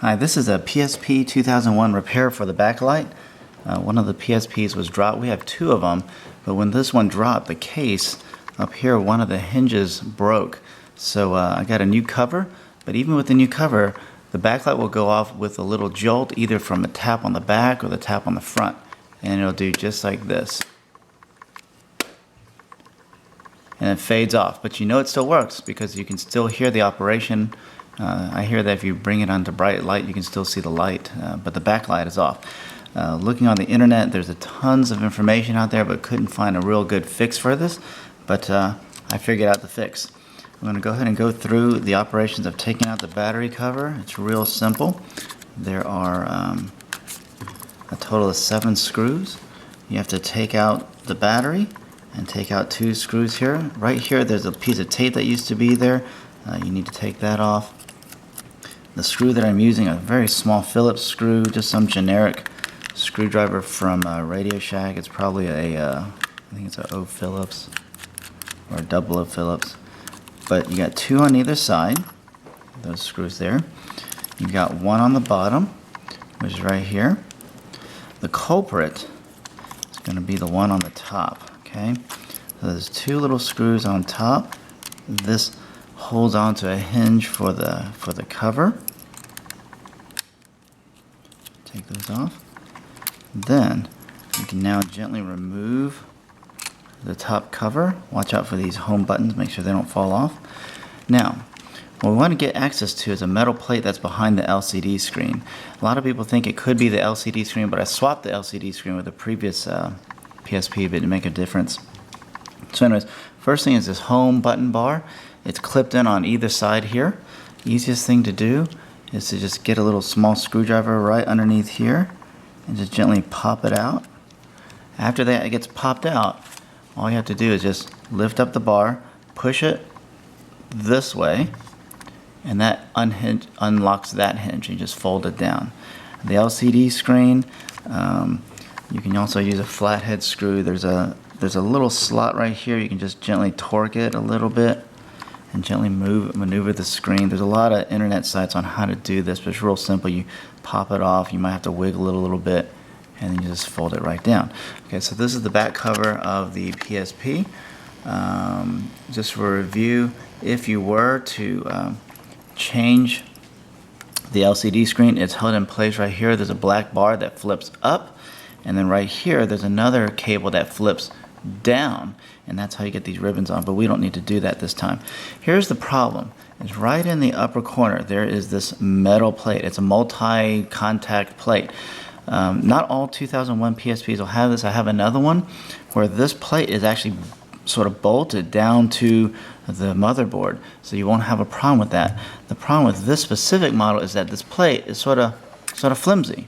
Hi, this is a PSP 2001 repair for the backlight. One of the PSPs was dropped. We have two of them, but when this one dropped, the case up here, one of the hinges broke. So I got a new cover, but even with the new cover, the backlight will go off with a little jolt, either from a tap on the back or the tap on the front. And it'll do just like this. And it fades off, but you know it still works because you can still hear the operation. I hear that if you bring it onto bright light, you can still see the light, but the backlight is off. Looking on the internet, there's a tons of information out there, but couldn't find a real good fix for this. But I figured out the fix. I'm going to go ahead and go through the operations of taking out the battery cover. It's real simple. There are a total of 7 screws. You have to take out the battery and take out 2 screws here. Right here, there's a piece of tape that used to be there. You need to take that off. The screw that I'm using, a very small Phillips screw, just some generic screwdriver from Radio Shack. It's probably I think it's a O Phillips or a double O Phillips. But you got 2 on either side, those screws there. You've got 1 on the bottom, which is right here. The culprit is going to be the one on the top, okay? So there's 2 little screws on top. This holds onto a hinge for the cover. Take those off. Then you can now gently remove the top cover. Watch out for these home buttons, make sure they don't fall off. Now, what we want to get access to is a metal plate that's behind the LCD screen. A lot of people think it could be the LCD screen, but I swapped the LCD screen with the previous PSP, but it didn't make a difference. So anyways, first thing is this home button bar. It's clipped in on either side here. Easiest thing to do is to just get a little small screwdriver right underneath here and just gently pop it out. After that it gets popped out, all you have to do is just lift up the bar, push it this way, and that unlocks that hinge. You just fold it down. The LCD screen, you can also use a flathead screw. There's a little slot right here. You can just gently torque it a little bit and gently maneuver the screen. There's a lot of internet sites on how to do this, but it's real simple. You pop it off, you might have to wiggle it a little bit, and then you just fold it right down. Okay, so this is the back cover of the PSP. Just for review, if you were to change the LCD screen, it's held in place right here. There's a black bar that flips up, and then right here there's another cable that flips down, and that's how you get these ribbons on, but we don't need to do that this time. Here's the problem. It's right in the upper corner. There is this metal plate. It's a multi-contact plate. Not all 2001 PSPs will have this. I have another one where this plate is actually sort of bolted down to the motherboard, so you won't have a problem with that. The problem with this specific model is that this plate is sort of flimsy.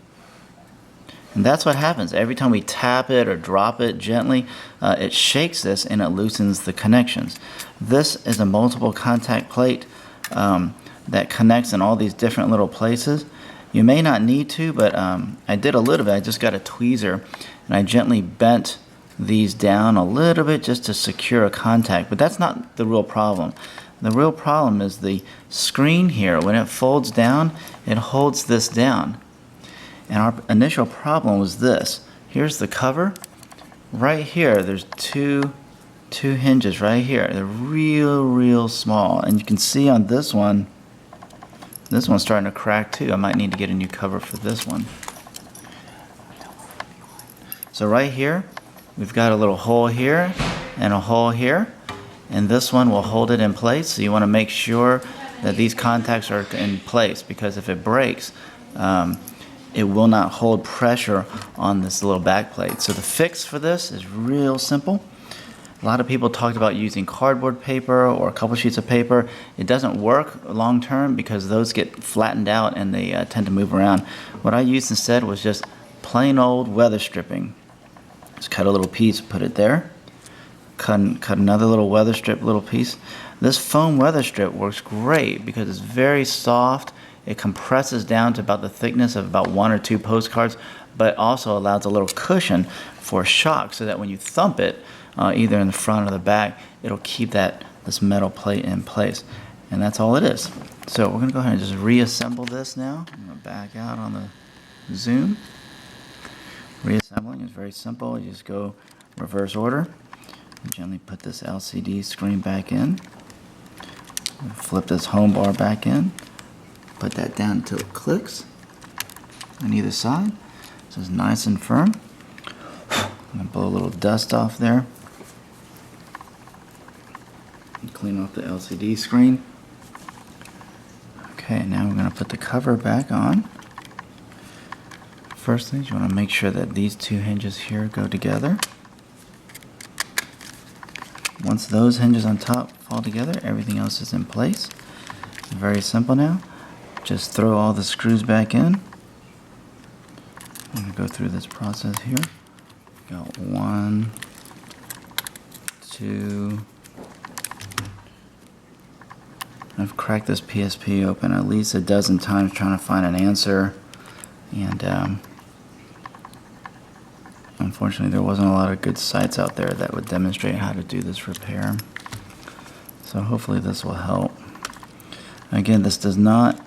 And that's what happens. Every time we tap it or drop it gently, it shakes this and it loosens the connections. This is a multiple contact plate that connects in all these different little places. You may not need to, but I did a little bit. I just got a tweezer and I gently bent these down a little bit just to secure a contact, but that's not the real problem. The real problem is the screen here. When it folds down, it holds this down. And our initial problem was this. Here's the cover. Right here, there's two hinges right here. They're real small. And you can see on this one's starting to crack too. I might need to get a new cover for this one. So right here, we've got a little hole here and a hole here. And this one will hold it in place. So you want to make sure that these contacts are in place, because if it breaks, it will not hold pressure on this little back plate. So the fix for this is real simple. A lot of people talked about using cardboard paper or a couple sheets of paper. It doesn't work long term because those get flattened out and they tend to move around. What I used instead was just plain old weather stripping. Just cut a little piece, put it there. Cut another little weather strip little piece. This foam weather strip works great because it's very soft. It compresses down to about the thickness of about 1 or 2 postcards, but also allows a little cushion for shock so that when you thump it, either in the front or the back, it'll keep this metal plate in place. And that's all it is. So we're going to go ahead and just reassemble this now. I'm going to back out on the zoom. Reassembling is very simple. You just go reverse order. And gently put this LCD screen back in. Flip this home bar back in. Put that down until it clicks on either side. So it's nice and firm. I'm going to blow a little dust off there. And clean off the LCD screen. Okay, now we're going to put the cover back on. First thing is you want to make sure that these two hinges here go together. Once those hinges on top fall together, everything else is in place. It's very simple now. Just throw all the screws back in. I'm going to go through this process here. Got 1, 2. I've cracked this PSP open at least a dozen times trying to find an answer, and unfortunately there wasn't a lot of good sites out there that would demonstrate how to do this repair. So hopefully this will help. Again, this does not...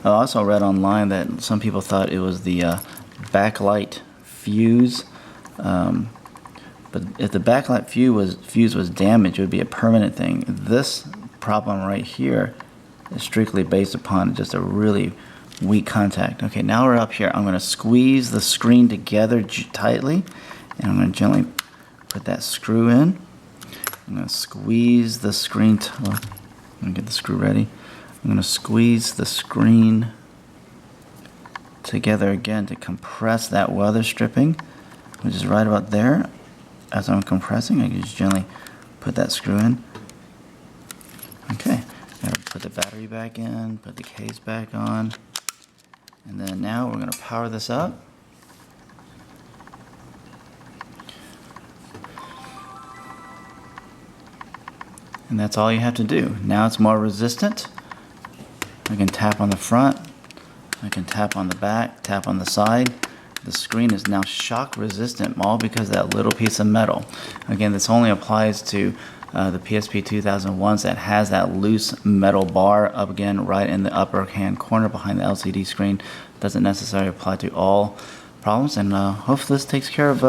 I also read online that some people thought it was the backlight fuse. But if the backlight fuse was damaged, it would be a permanent thing. This problem right here is strictly based upon just a really weak contact. Okay, now we're up here. I'm going to squeeze the screen together tightly, and I'm going to gently put that screw in. I'm going to squeeze the screen. I'm going to get the screw ready. I'm going to squeeze the screen together again to compress that weather stripping, which is right about there. As I'm compressing, I can just gently put that screw in. Okay, put the battery back in, put the case back on, and then now we're going to power this up. And that's all you have to do. Now it's more resistant. I can tap on the front, I can tap on the back, tap on the side. The screen is now shock resistant, all because of that little piece of metal. Again, this only applies to the PSP 2001s that has that loose metal bar up again right in the upper hand corner behind the LCD screen. Doesn't necessarily apply to all problems, and hopefully this takes care of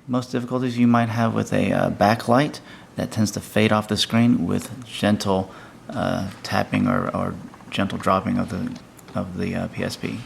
most difficulties you might have with a backlight that tends to fade off the screen with gentle tapping or gentle dropping of the PSP.